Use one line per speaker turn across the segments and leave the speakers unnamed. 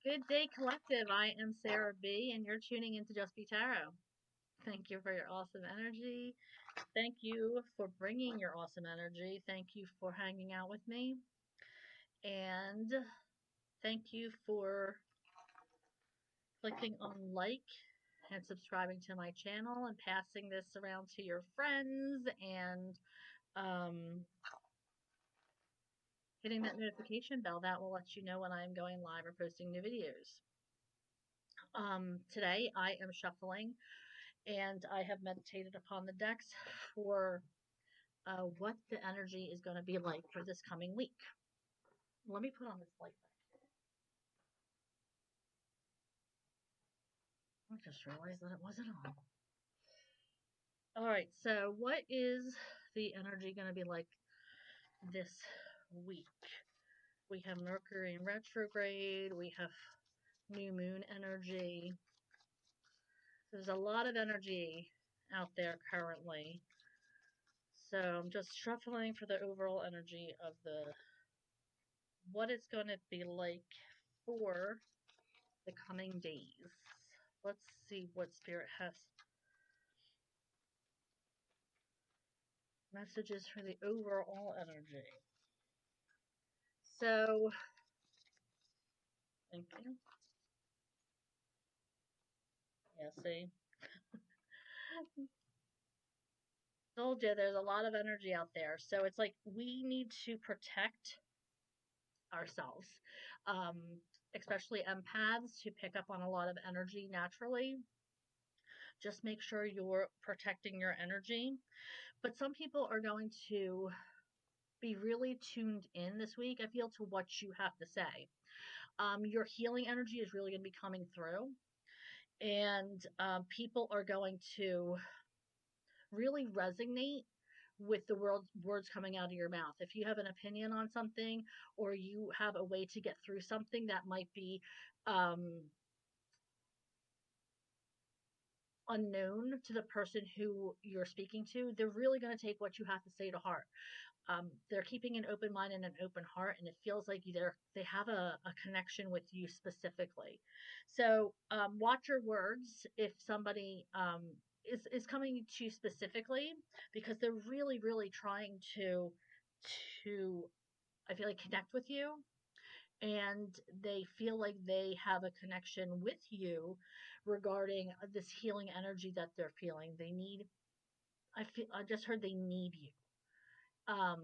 Good day, collective. I am Sarah B, and you're tuning into Just Be Tarot. Thank you for your awesome energy. Thank you for bringing your awesome energy. Thank you for hanging out with me. And thank you for clicking on like and subscribing to my channel and passing this around to your friends and um, hitting that notification bell. That will let you know when I'm going live or posting new videos. Today I am shuffling and I have meditated upon the decks for what the energy is going to be like for this coming week. Let me put on this light back here. I just realized that it wasn't on. All right, so what is the energy going to be like this week? We have Mercury in retrograde, we have new moon energy. There's a lot of energy out there currently. So I'm just shuffling for the overall energy of the what it's going to be like for the coming days. Let's see what Spirit has messages for the overall energy. So, thank you. Yeah, see? Told you there's a lot of energy out there. So it's like we need to protect ourselves, especially empaths who pick up on a lot of energy naturally. Just make sure you're protecting your energy. But some people are going to be really tuned in this week, I feel, to what you have to say. Your healing energy is really going to be coming through, and people are going to really resonate with the words coming out of your mouth. If you have an opinion on something or you have a way to get through something that might be um, unknown to the person who you're speaking to, they're really going to take what you have to say to heart. They're keeping an open mind and an open heart, and it feels like they have a connection with you specifically. So watch your words if somebody is coming to you specifically, because they're really trying to I feel like connect with you, and they feel like they have a connection with you regarding this healing energy that they're feeling. I just heard they need you. Um,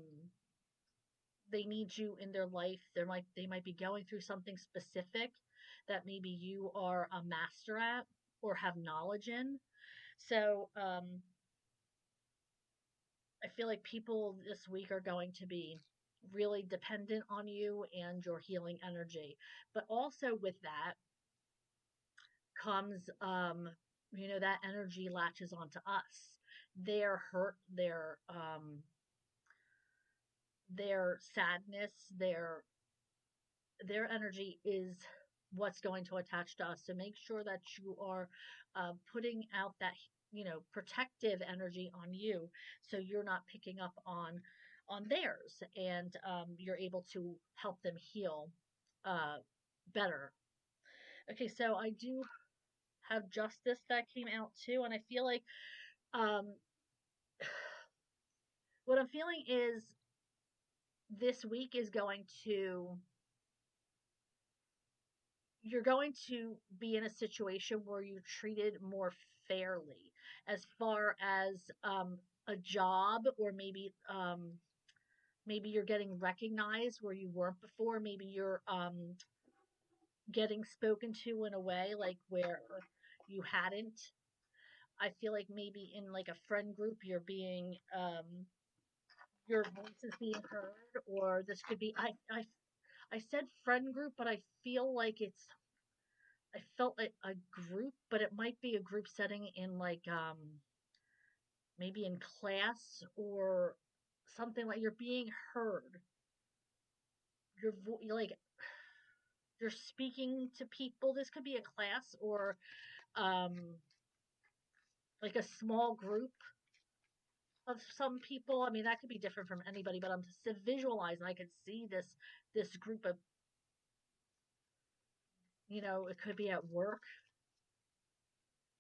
they need you in their life. They might be going through something specific that maybe you are a master at or have knowledge in. So I feel like people this week are going to be really dependent on you and your healing energy. But also with that comes that energy latches onto us. Their hurt, their sadness, their energy is what's going to attach to us. So make sure that you are putting out that protective energy on you, so you're not picking up on theirs, and you're able to help them heal better. Okay, so I do have justice that came out too, and I feel like um, what I'm feeling is this week is going to you're going to be in a situation where you're treated more fairly as far as a job, or maybe you're getting recognized where you weren't before. Maybe you're getting spoken to in a way like where you hadn't. I feel like maybe in like a friend group you're being your voice is being heard, or this could be I said friend group, but I feel like I felt like a group, but it might be a group setting in like maybe in class or something, like you're being heard. You're like you're speaking to people. This could be a class or um like a small group of some people. I mean, that could be different from anybody, but I'm just visualizing. I could see this group of It could be at work.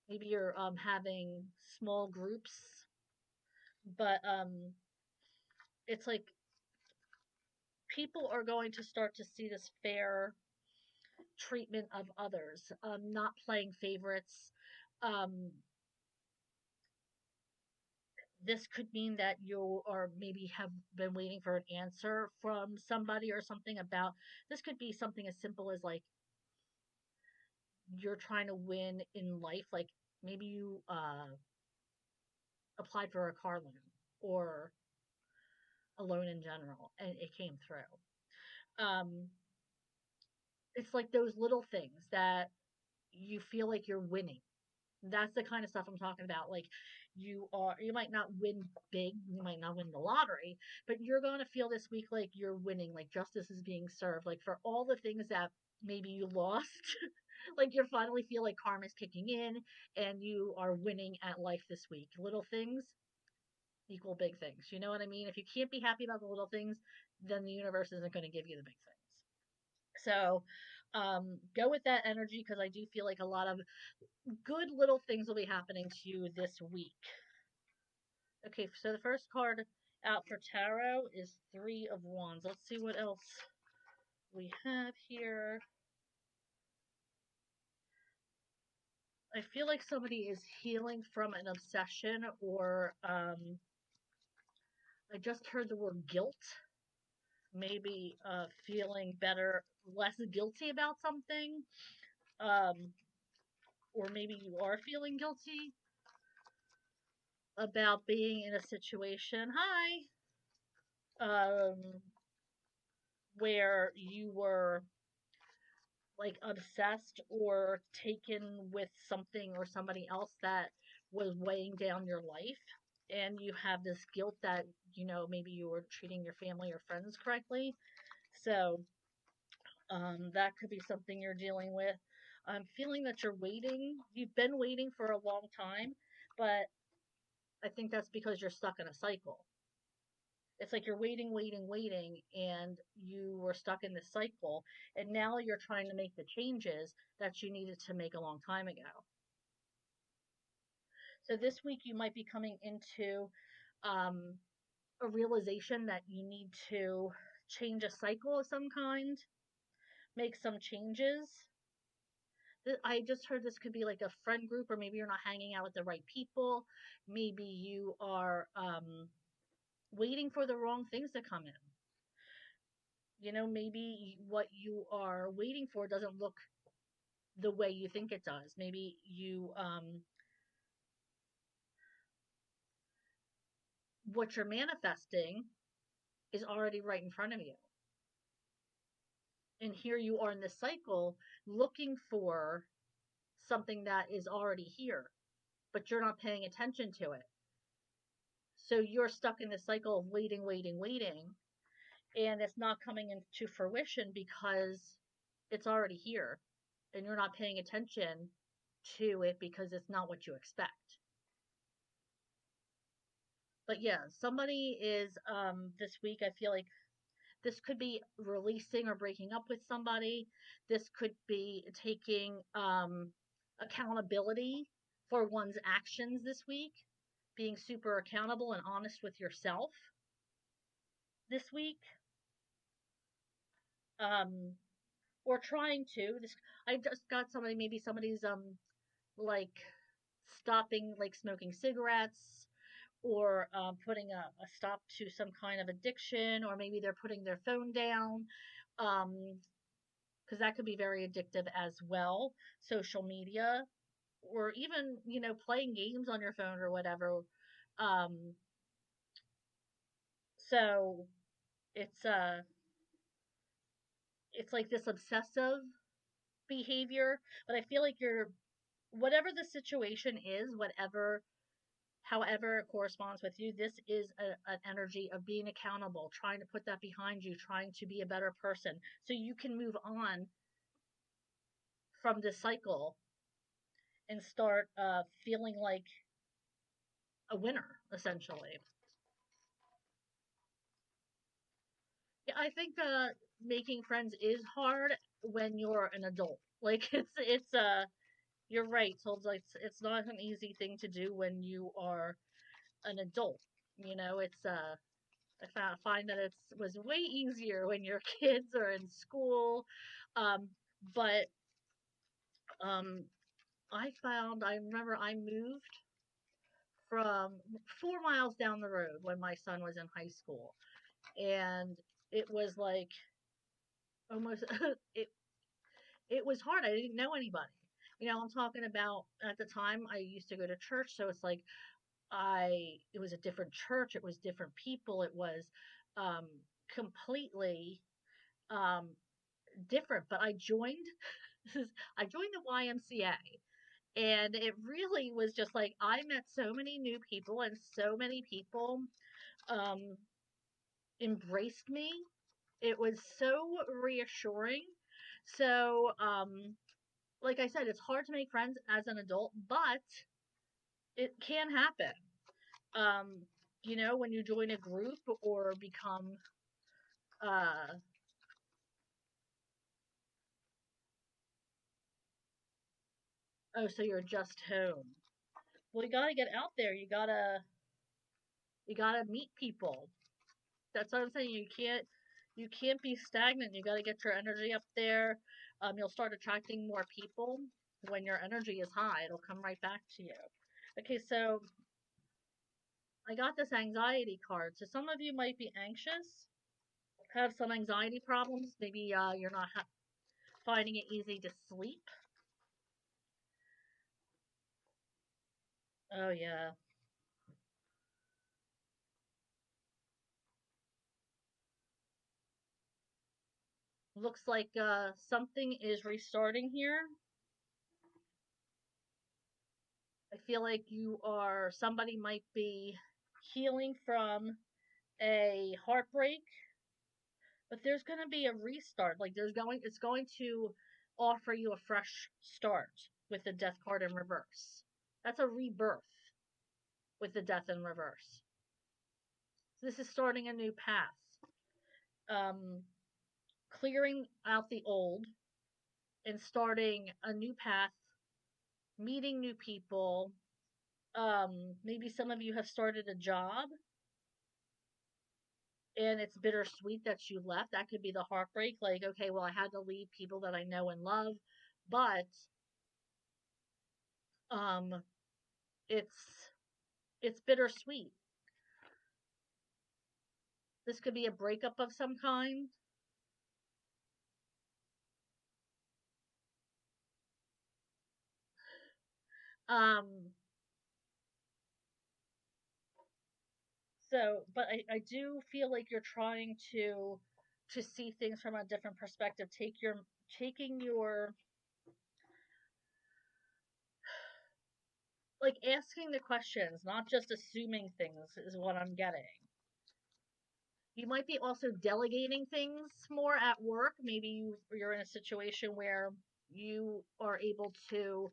Maybe you're having small groups, but it's like people are going to start to see this fair treatment of others, not playing favorites. Um, this could mean that you or maybe have been waiting for an answer from somebody or something about this could be something as simple as like you're trying to win in life, like maybe you applied for a car loan or a loan in general and it came through. Um, it's like those little things that you feel like you're winning. That's the kind of stuff I'm talking about. Like you might not win big, you might not win the lottery, but you're going to feel this week like you're winning, like justice is being served, like for all the things that maybe you lost, like you finally feel like karma's kicking in and you are winning at life this week. Little things equal big things. You know what I mean? If you can't be happy about the little things, then the universe isn't going to give you the big things. So, go with that energy because I do feel like a lot of good little things will be happening to you this week. Okay, so the first card out for tarot is Three of Wands. Let's see what else we have here. I feel like somebody is healing from an obsession or I just heard the word guilt. Maybe feeling better, less guilty about something. Um, or maybe you are feeling guilty about being in a situation. Hi. Um, where you were like obsessed or taken with something or somebody else that was weighing down your life and you have this guilt that maybe you were treating your family or friends correctly. So that could be something you're dealing with. I'm feeling that you've been waiting for a long time, but I think that's because you're stuck in a cycle. It's like you're waiting, waiting, waiting, and you were stuck in this cycle, and now you're trying to make the changes that you needed to make a long time ago. So this week you might be coming into um, a realization that you need to change a cycle of some kind, make some changes. I just heard this could be like a friend group, or maybe you're not hanging out with the right people. Maybe you are waiting for the wrong things to come in. Maybe what you are waiting for doesn't look the way you think it does. Maybe what you're manifesting is already right in front of you. And here you are in this cycle looking for something that is already here, but you're not paying attention to it. So you're stuck in this cycle of waiting, waiting, waiting, and it's not coming into fruition because it's already here and you're not paying attention to it because it's not what you expect. But yeah, somebody is this week I feel like this could be releasing or breaking up with somebody. This could be taking accountability for one's actions this week, being super accountable and honest with yourself this week. Um or trying to this I just got somebody, maybe somebody's like stopping like smoking cigarettes or putting a stop to some kind of addiction, or maybe they're putting their phone down, because that could be very addictive as well. Social media, or even playing games on your phone or whatever. Um, so it's it's like this obsessive behavior, but I feel like you're whatever the situation is, whatever however it corresponds with you, this is an energy of being accountable, trying to put that behind you, trying to be a better person so you can move on from this cycle and start feeling like a winner, essentially. Yeah, I think making friends is hard when you're an adult. Like it's you're right. So it's not an easy thing to do when you are an adult. It's find that it was way easier when your kids are in school. Um, but um, I remember I moved from 4 miles down the road when my son was in high school, and it was like almost it it was hard. I didn't know anybody. I'm talking about at the time I used to go to church, so it's like it was a different church, it was different people, it was um completely um different. But I joined the YMCA, and it really was just like I met so many new people, and so many people um embraced me. It was so reassuring. So like I said, it's hard to make friends as an adult, but it can happen. Um, when you join a group or become, uh, oh, so you're just home. Well, you gotta get out there. You gotta meet people. That's what I'm saying. You can't be stagnant. You gotta get your energy up there. You'll start attracting more people when your energy is high. It'll come right back to you. Okay, so I got this anxiety card. So some of you might be anxious, have some anxiety problems. Maybe you're not finding it easy to sleep. Oh yeah, looks like something is restarting here. I feel like somebody might be healing from a heartbreak, but there's going to be a restart. Like it's going to offer you a fresh start with the death card in reverse. That's a rebirth with the death in reverse. So this is starting a new path. Um, Clearing out the old and starting a new path, meeting new people. Maybe some of you have started a job and it's bittersweet that you left. That could be the heartbreak. Like, okay, well, I had to leave people that I know and love, but um, it's it's bittersweet. This could be a breakup of some kind. Um, but I do feel like you're trying to see things from a different perspective. Taking your like asking the questions, not just assuming things is what I'm getting. You might be also delegating things more at work. Maybe you're in a situation where you are able to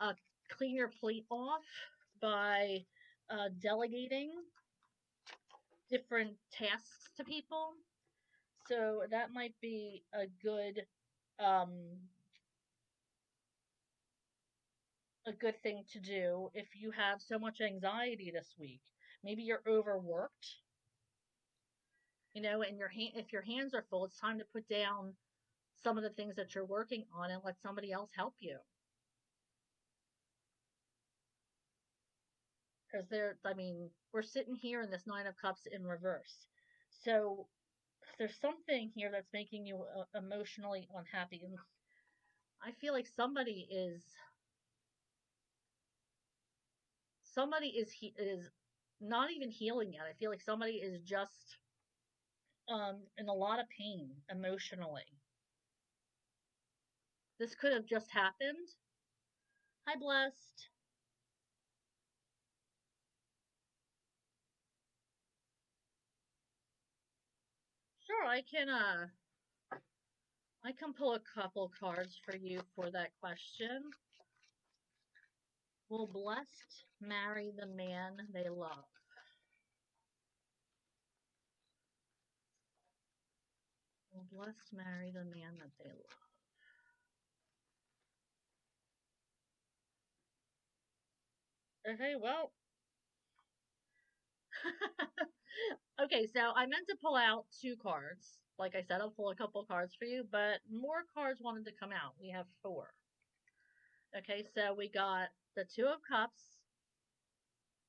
uh, clean your plate off by delegating different tasks to people. So that might be um, a good thing to do if you have so much anxiety this week. Maybe you're overworked, and if your hands are full, it's time to put down some of the things that you're working on and let somebody else help you. Because we're sitting here in this Nine of Cups in reverse. So there's something here that's making you emotionally unhappy. And I feel like somebody is not even healing yet. I feel like somebody is just in a lot of pain emotionally. This could have just happened. Hi, Blessed. Sure, I can pull a couple cards for you for that question. Will blessed marry the man they love? Will blessed marry the man that they love? Okay, well. Okay, so I meant to pull out two cards. Like I said, I'll pull a couple cards for you, but more cards wanted to come out. We have four. Okay, so we got the Two of Cups,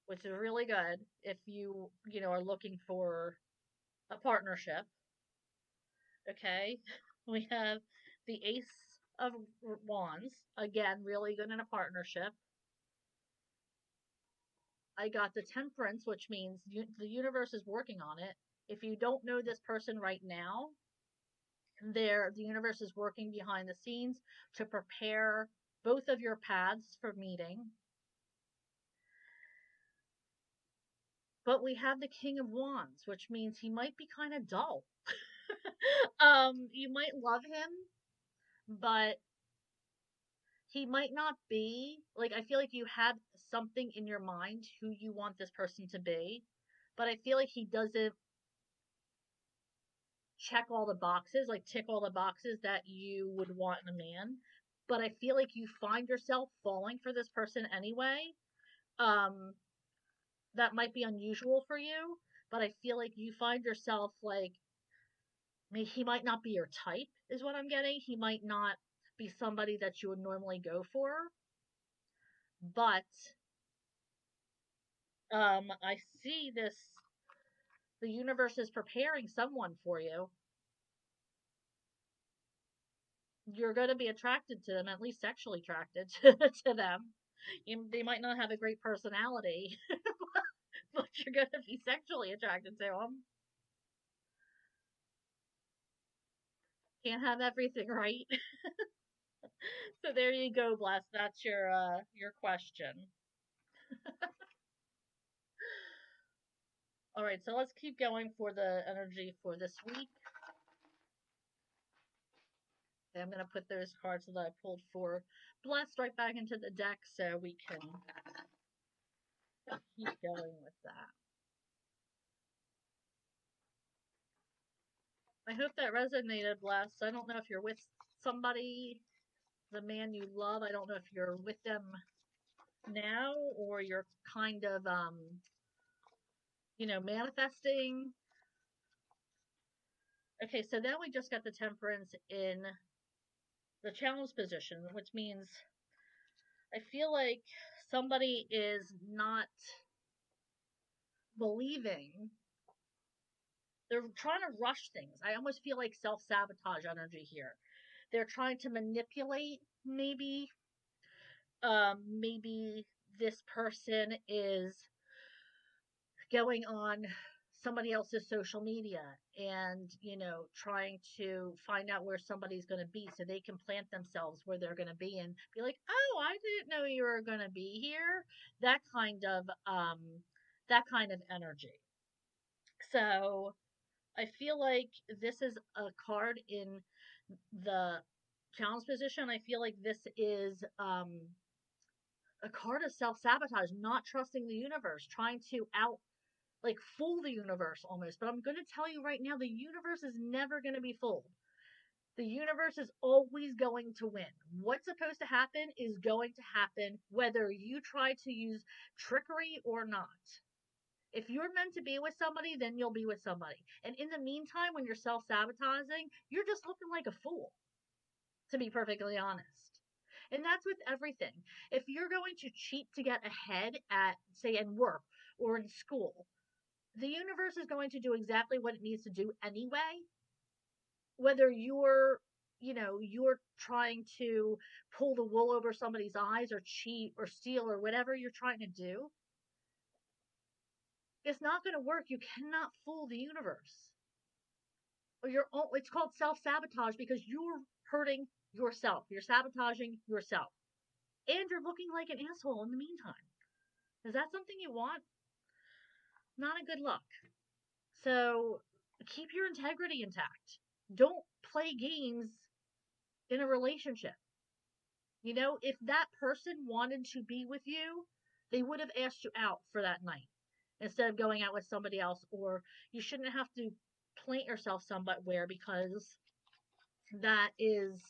which is really good if you are looking for a partnership. Okay, we have the Ace of Wands, again, really good in a partnership. I got the Temperance, which means the universe is working on it. If you don't know this person right now, the universe is working behind the scenes to prepare both of your paths for meeting. But we have the King of Wands, which means he might be kind of dull. You might love him, but he might not be like, I feel like you have something in your mind who you want this person to be, but I feel like he doesn't check all the boxes, like tick all the boxes that you would want in a man. But I feel like you find yourself falling for this person anyway. Um, that might be unusual for you, but I feel like you find yourself like, he might not be your type, is what I'm getting. He might not be somebody that you would normally go for, but I see this, the universe is preparing someone for you. You're going to be attracted to them, at least sexually attracted to them. They might not have a great personality, but you're going to be sexually attracted to them. Can't have everything right. So there you go, Bless. That's your question. All right, so let's keep going for the energy for this week. Okay, I'm gonna put those cards that I pulled for Blessed right back into the deck so we can keep going with that. I hope that resonated, Blessed. I don't know if you're with somebody, the man you love. I don't know if you're with them now or you're kind of manifesting. Okay, so then we just got the Temperance in the challenge position, which means I feel like somebody is not believing. They're trying to rush things. I almost feel like self sabotage energy here. They're trying to manipulate, maybe this person is going on somebody else's social media and trying to find out where somebody's going to be so they can plant themselves where they're going to be and be like, oh, I didn't know you were going to be here. That kind of energy. So I feel like this is a card in the challenge position. I feel like this is a card of self sabotage, not trusting the universe, trying to fool the universe almost. But I'm going to tell you right now, the universe is never going to be fooled. The universe is always going to win. What's supposed to happen is going to happen whether you try to use trickery or not. If you're meant to be with somebody, then you'll be with somebody. And in the meantime, when you're self sabotaging, you're just looking like a fool, to be perfectly honest. And that's with everything. If you're going to cheat to get ahead at, say, in work or in school, the universe is going to do exactly what it needs to do anyway. Whether you're trying to pull the wool over somebody's eyes or cheat or steal or whatever you're trying to do, it's not going to work. You cannot fool the universe. Or it's called self-sabotage because you're hurting yourself. You're sabotaging yourself. And you're looking like an asshole in the meantime. Is that something you want? Not a good look. So keep your integrity intact. Don't play games in a relationship. If that person wanted to be with you, they would have asked you out for that night instead of going out with somebody else, or you shouldn't have to plant yourself somewhere because that is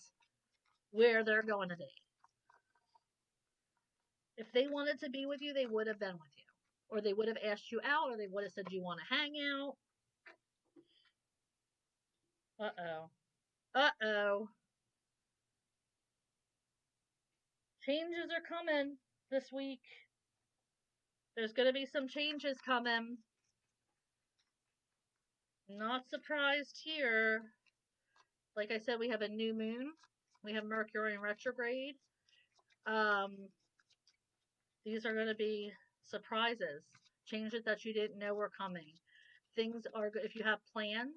where they're going to be. If they wanted to be with you, they would have been with you. Or they would have asked you out, or they would have said, "Do you want to hang out?" Uh oh. Uh oh. Changes are coming this week. There's going to be some changes coming. Not surprised here. Like I said, we have a new moon. We have Mercury in retrograde. Um, these are going to be surprises, changes that you didn't know were coming. Things are, if you have plans,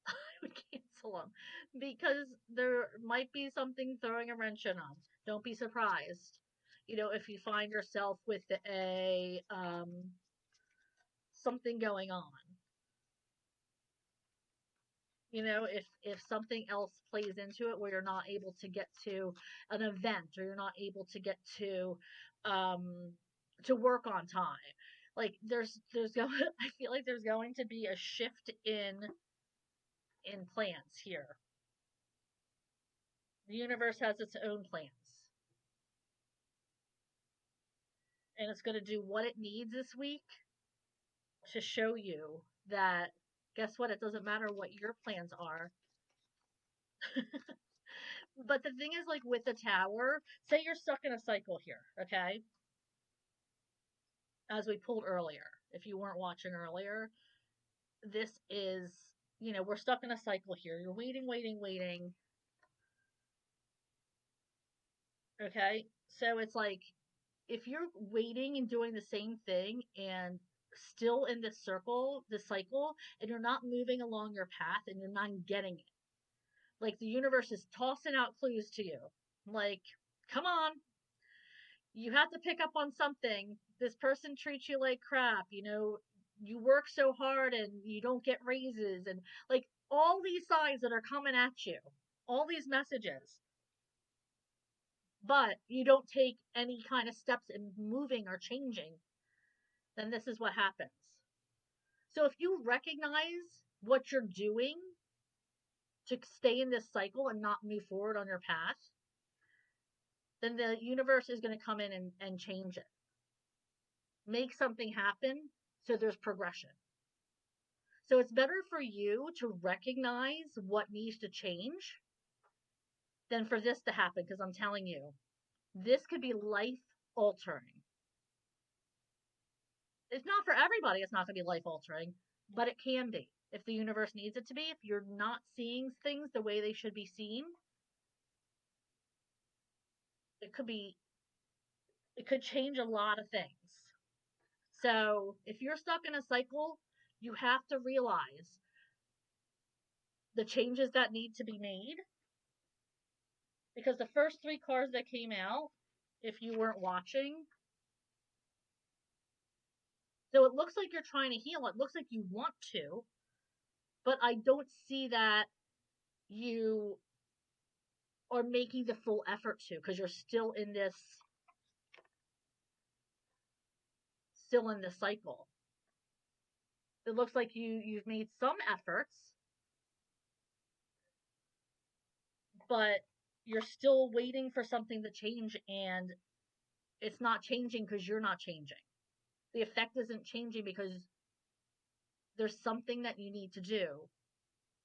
I would cancel them because there might be something throwing a wrench in them. Don't be surprised. If you find yourself with a something going on. If something else plays into it where you're not able to get to an event or you're not able to get um to work on time. Like there's going I feel like there's going to be a shift in plans here. The universe has its own plans, and it's going to do what it needs this week to show you that, guess what, it doesn't matter what your plans are. But the thing is, like with the tower, say you're stuck in a cycle here, okay? As we pulled earlier, if you weren't watching earlier, this is, we're stuck in a cycle here. You're waiting, waiting, waiting. Okay? So it's like, if you're waiting and doing the same thing and still in this circle, this cycle, and you're not moving along your path and you're not getting it, like the universe is tossing out clues to you. Like, come on, you have to pick up on something. This person treats you like crap, you work so hard and you don't get raises, and like all these signs that are coming at you, all these messages, but you don't take any kind of steps in moving or changing, then this is what happens. So if you recognize what you're doing to stay in this cycle and not move forward on your path, then the universe is going to come in and change it. Make something happen so there's progression. So it's better for you to recognize what needs to change than for this to happen, because I'm telling you, this could be life altering. It's not for everybody, it's not going to be life altering, but it can be if the universe needs it to be. If you're not seeing things the way they should be seen, it could be, it could change a lot of things. So if you're stuck in a cycle, you have to realize the changes that need to be made, because the first three cards that came out, if you weren't watching, so it looks like you're trying to heal. It looks like you want to, but I don't see that you are making the full effort to, because you're still in this cycle. It looks like you've made some efforts, but you're still waiting for something to change, and it's not changing because you're not changing. The effect isn't changing because there's something that you need to do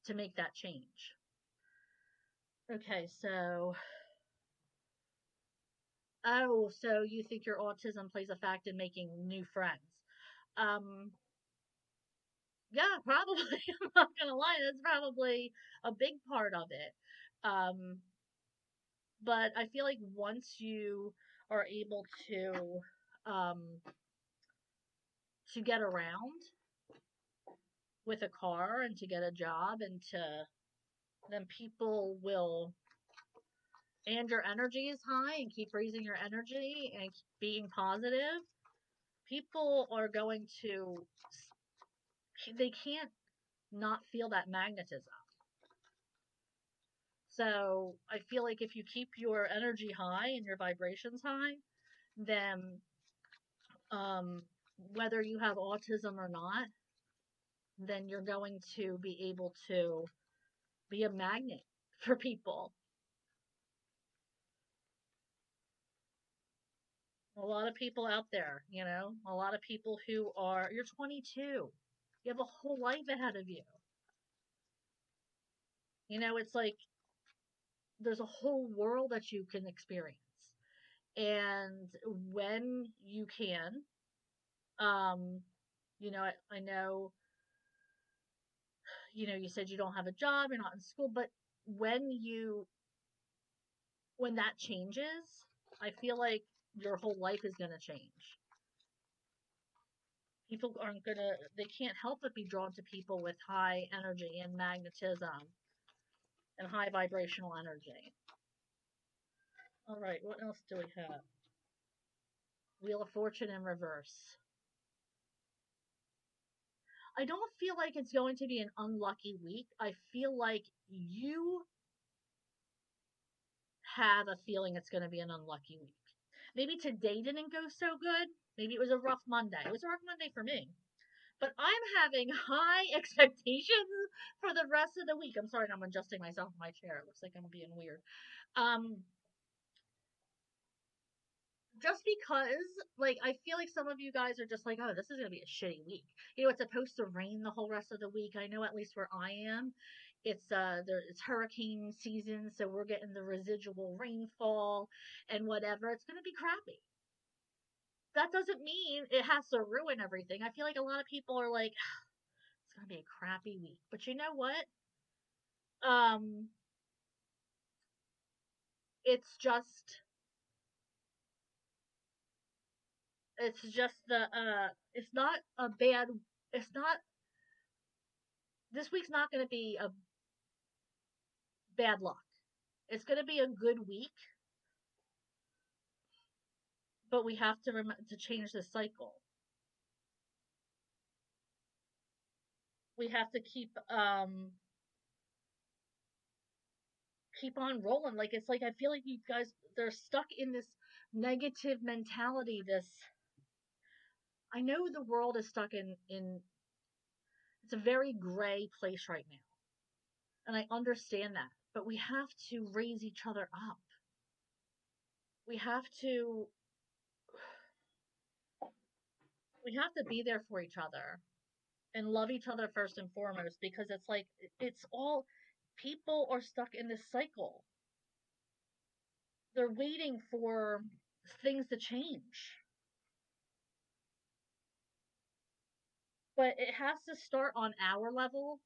to make that change. Okay, so so you think your autism plays a factor in making new friends? Um, yeah, probably. I'm not gonna lie, that's probably a big part of it. Um, but I feel like once you are able um, to get around with a car and to get a job then people will, and your energy is high and keep raising your energy and being positive, people are going to, they can't not feel that magnetism. So I feel like if you keep your energy high and your vibrations high, then whether you have autism or not, then you're going to be able to be a magnet for people. A lot of people out there, you know, a lot of people who are, you're 22. You have a whole life ahead of you. You know, it's like there's a whole world that you can experience. And when you can, um, you know, I know, you know, you said you don't have a job, you're not in school, but when you, when that changes, I feel like your whole life is going to change. People aren't going to, they can't help but be drawn to people with high energy and magnetism and high vibrational energy. All right, what else do we have? Wheel of Fortune in reverse. I don't feel like it's going to be an unlucky week. I feel like you have a feeling it's going to be an unlucky week. Maybe today didn't go so good. Maybe it was a rough Monday. It was a rough Monday for me. But I'm having high expectations for the rest of the week. I'm sorry, I'm adjusting myself in my chair. It looks like I'm being weird. Um, just because, like, I feel like some of you guys are just like, oh, this is gonna be a shitty week. You know, it's supposed to rain the whole rest of the week. I know at least where I am, it's hurricane season, so we're getting the residual rainfall and whatever. It's gonna be crappy. That doesn't mean it has to ruin everything. I feel like a lot of people are like, it's gonna be a crappy week. But you know what? Um, it's just it's not a bad, it's not, this week's not gonna be a bad luck. It's going to be a good week, but we have to to change the cycle. We have to keep on rolling. Like, it's like I feel like you guys, they're stuck in this negative mentality. This, I know the world is stuck in it's a very gray place right now, and I understand that. But we have to raise each other up. We have to we have to be there for each other and love each other first and foremost, because it's like it's all, people are stuck in this cycle. They're waiting for things to change, but it has to start on our level.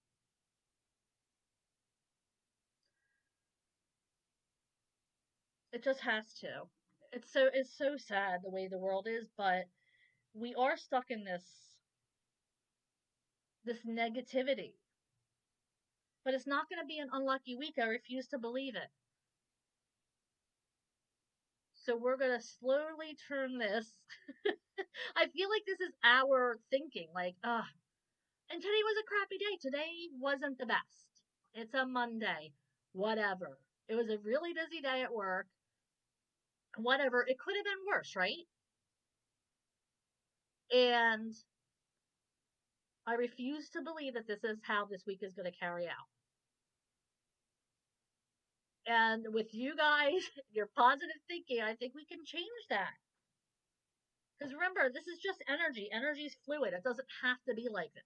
It just has to. It's so sad the way the world is, but we are stuck in this negativity. But it's not going to be an unlucky week. I refuse to believe it. So we're going to slowly turn this. I feel like this is our thinking. Like, and today was a crappy day. Today wasn't the best. It's a Monday. Whatever. It was a really busy day at work. Whatever. It could have been worse, right? And I refuse to believe that this is how this week is going to carry out. And with you guys, your positive thinking, I think we can change that. Because remember, this is just energy. Energy is fluid. It doesn't have to be like this.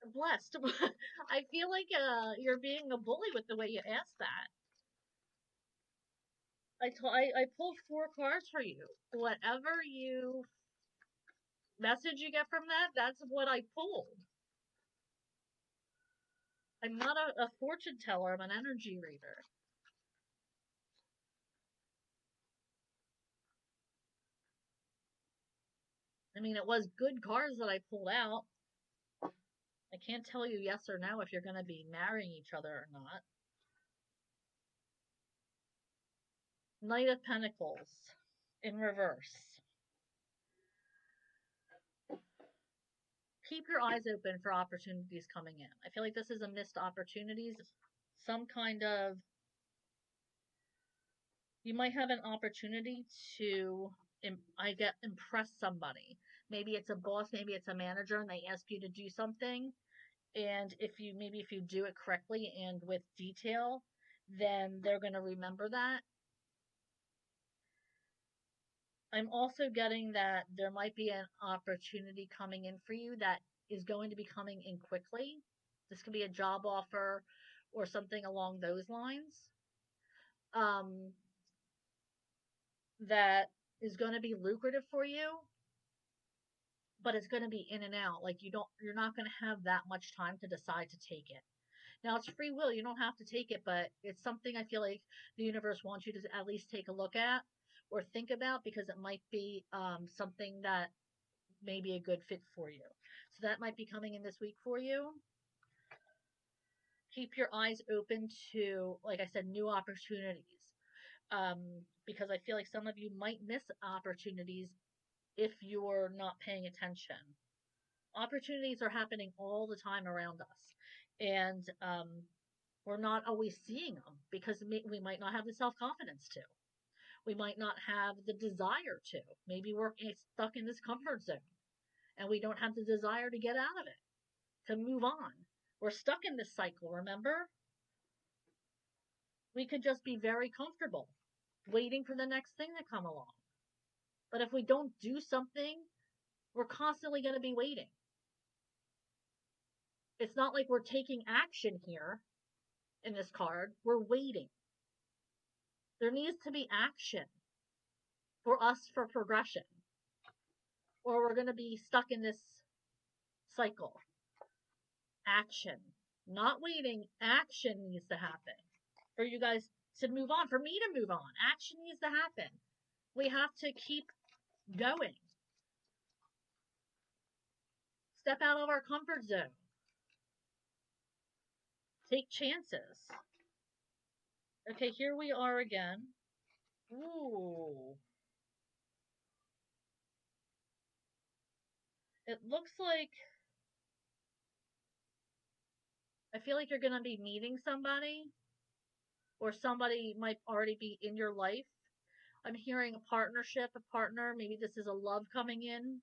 I'm blessed. I feel like you're being a bully with the way you asked that. I pulled four cards for you. Whatever you message you get from that, that's what I pulled. I'm not a fortune teller. I'm an energy reader. I mean, it was good cards that I pulled out. I can't tell you yes or no if you're going to be marrying each other or not. Knight of Pentacles in reverse. Keep your eyes open for opportunities coming in. I feel like this is a missed opportunities. Some kind of, you might have an opportunity to I get impress somebody. Maybe it's a boss, maybe it's a manager, and they ask you to do something. And if you do it correctly and with detail, then they're going to remember that. I'm also getting that there might be an opportunity coming in for you that is going to be coming in quickly. This could be a job offer or something along those lines. Um, that is going to be lucrative for you, but it's going to be in and out. Like you're not going to have that much time to decide to take it. Now it's free will. You don't have to take it, but it's something I feel like the universe wants you to at least take a look at or think about because it might be something that may be a good fit for you. So that might be coming in this week for you. Keep your eyes open to, like I said, new opportunities. Because I feel like some of you might miss opportunities if you're not paying attention. Opportunities are happening all the time around us. And we're not always seeing them because we might not have the self confidence to. We might not have the desire to. Maybe we're stuck in this comfort zone and we don't have the desire to get out of it, to move on. We're stuck in this cycle, remember? We could just be very comfortable waiting for the next thing to come along. But if we don't do something, we're constantly going to be waiting. It's not like we're taking action here in this card. We're waiting. There needs to be action for us for progression, or we're going to be stuck in this cycle. Action. Not waiting. Action needs to happen for you guys to move on, for me to move on. Action needs to happen. We have to keep going. Step out of our comfort zone. Take chances. Okay, here we are again. Ooh. It looks like I feel like you're going to be meeting somebody, or somebody might already be in your life. I'm hearing a partnership, a partner. Maybe this is a love coming in.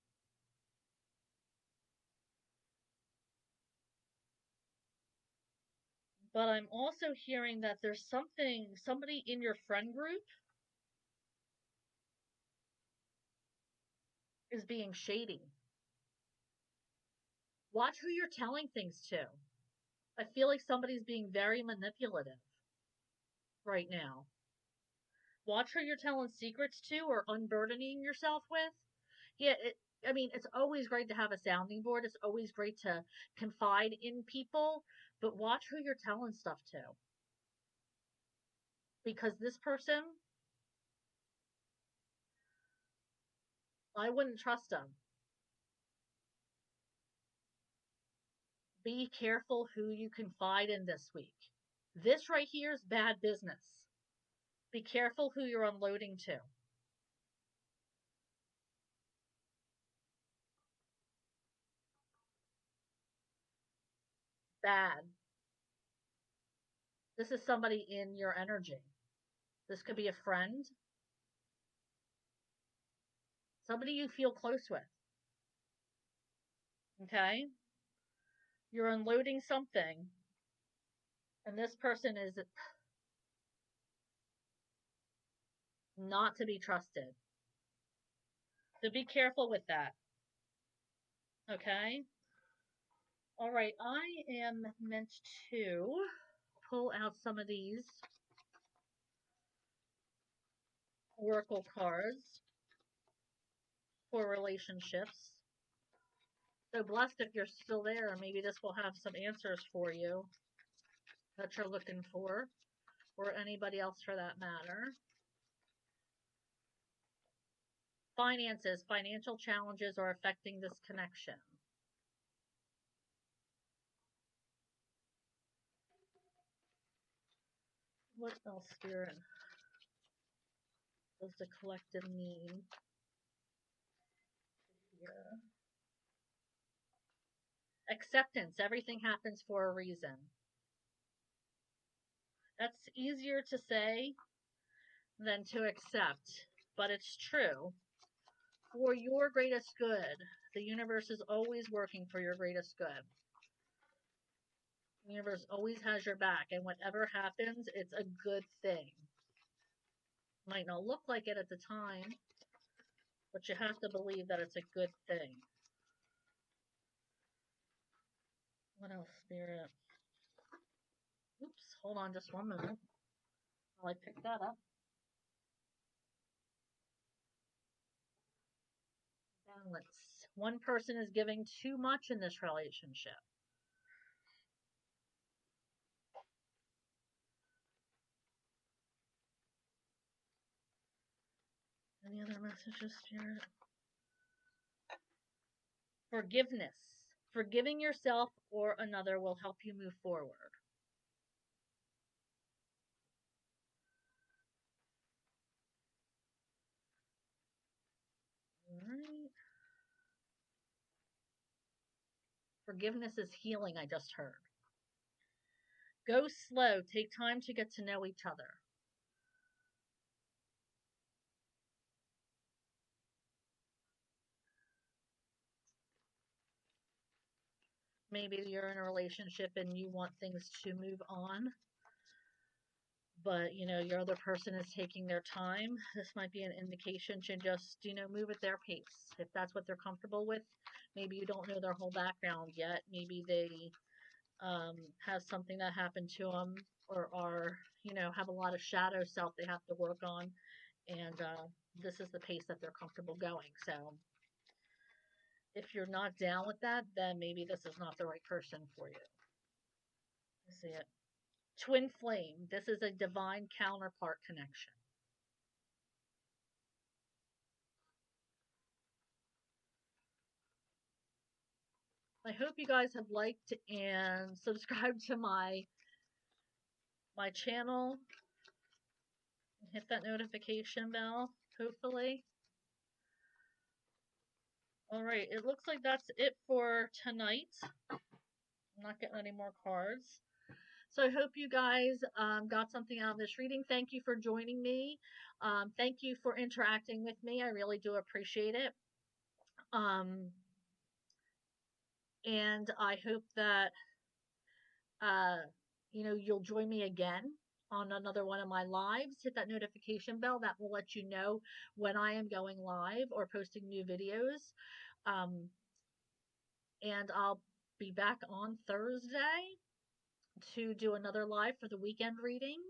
But I'm also hearing that there's somebody in your friend group is being shady. Watch who you're telling things to. I feel like somebody's being very manipulative right now. Watch who you're telling secrets to or unburdening yourself with. Yeah, it's always great to have a sounding board. It's always great to confide in people, but watch who you're telling stuff to. Because this person, I wouldn't trust them. Be careful who you confide in this week. This right here is bad business. Be careful who you're unloading to. Bad. This is somebody in your energy. This could be a friend, somebody you feel close with. Okay? You're unloading something, and this person is not to be trusted. So be careful with that. Okay? All right, I am meant to pull out some of these oracle cards for relationships. So blessed if you're still there. Maybe this will have some answers for you that you're looking for, or anybody else for that matter. Finances, financial challenges are affecting this connection. What else, Spirit, does the collective mean here? Acceptance. Everything happens for a reason. That's easier to say than to accept, but it's true. for your greatest good. The universe is always working for your greatest good. The universe always has your back, and whatever happens, it's a good thing. Might not look like it at the time, but you have to believe that it's a good thing. What else, Spirit? Oops, hold on just one minute while I pick that up. Balance. One person is giving too much in this relationship. Any other messages, Spirit? Forgiveness. Forgiving yourself or another will help you move forward. Alright. Forgiveness is healing, I just heard. Go slow. Take time to get to know each other. Maybe you're in a relationship and you want things to move on, but your other person is taking their time. This might be an indication to just move at their pace if that's what they're comfortable with. Maybe you don't know their whole background yet. Maybe they have something that happened to them, or are have a lot of shadow self they have to work on, and this is the pace that they're comfortable going. So if you're not down with that, then maybe this is not the right person for you. I see it. Twin flame. This is a divine counterpart connection. I hope you guys have liked and subscribed to my channel. Hit that notification bell, hopefully. Alright, it looks like that's it for tonight. I'm not getting any more cards. So I hope you guys got something out of this reading. Thank you for joining me. Thank you for interacting with me. I really do appreciate it. And I hope that you'll join me again on another one of my lives. Hit that notification bell. That will let you know when I am going live or posting new videos. And I'll be back on Thursday to do another live for the weekend reading.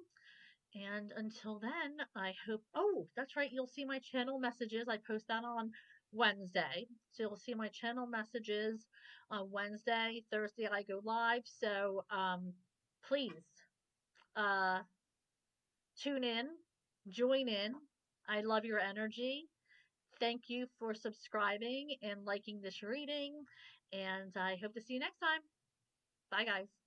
And until then, I hope, oh, that's right, you'll see my channel messages. I post that on Wednesday. So you'll see my channel messages on Wednesday. Thursday, I go live. So please tune in, join in. I love your energy. Thank you for subscribing and liking this reading. And I hope to see you next time. Bye, guys.